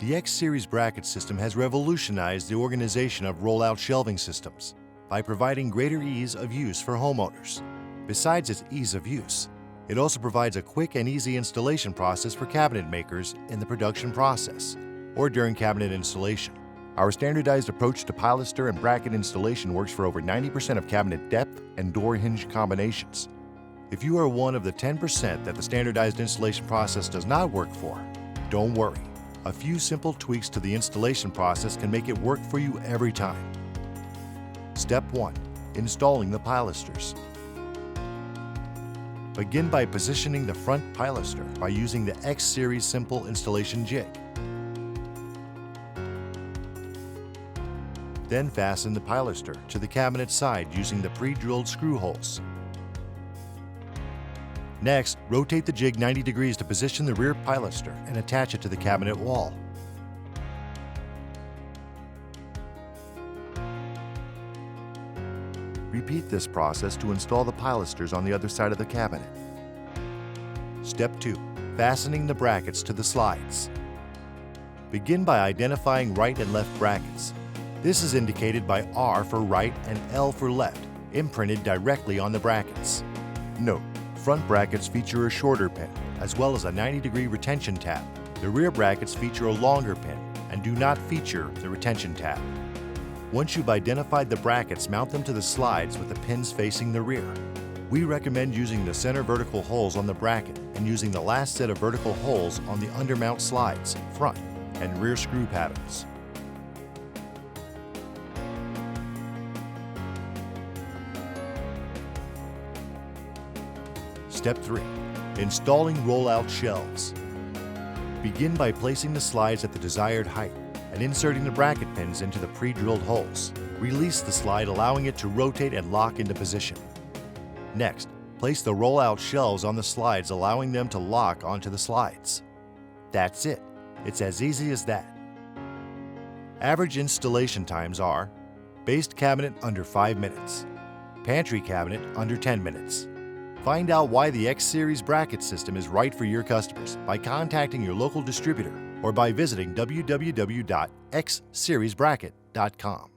The X-Series bracket system has revolutionized the organization of rollout shelving systems by providing greater ease of use for homeowners. Besides its ease of use, it also provides a quick and easy installation process for cabinet makers in the production process or during cabinet installation. Our standardized approach to pilaster and bracket installation works for over 90% of cabinet depth and door hinge combinations. If you are one of the 10% that the standardized installation process does not work for, don't worry. A few simple tweaks to the installation process can make it work for you every time. Step 1. Installing the pilasters. Begin by positioning the front pilaster by using the X-Series Simple Installation Jig. Then fasten the pilaster to the cabinet side using the pre-drilled screw holes. Next, rotate the jig 90 degrees to position the rear pilaster and attach it to the cabinet wall. Repeat this process to install the pilasters on the other side of the cabinet. Step 2. Fastening the brackets to the slides. Begin by identifying right and left brackets. This is indicated by R for right and L for left, imprinted directly on the brackets. Note: front brackets feature a shorter pin, as well as a 90-degree retention tab. The rear brackets feature a longer pin and do not feature the retention tab. Once you've identified the brackets, mount them to the slides with the pins facing the rear. We recommend using the center vertical holes on the bracket and using the last set of vertical holes on the undermount slides, front and rear screw patterns. Step 3. Installing rollout shelves. Begin by placing the slides at the desired height and inserting the bracket pins into the pre-drilled holes. Release the slide, allowing it to rotate and lock into position. Next, place the rollout shelves on the slides, allowing them to lock onto the slides. That's it. It's as easy as that. Average installation times are: based cabinet under 5 minutes, pantry cabinet under 10 minutes. Find out why the X-Series bracket system is right for your customers by contacting your local distributor or by visiting www.xseriesbracket.com.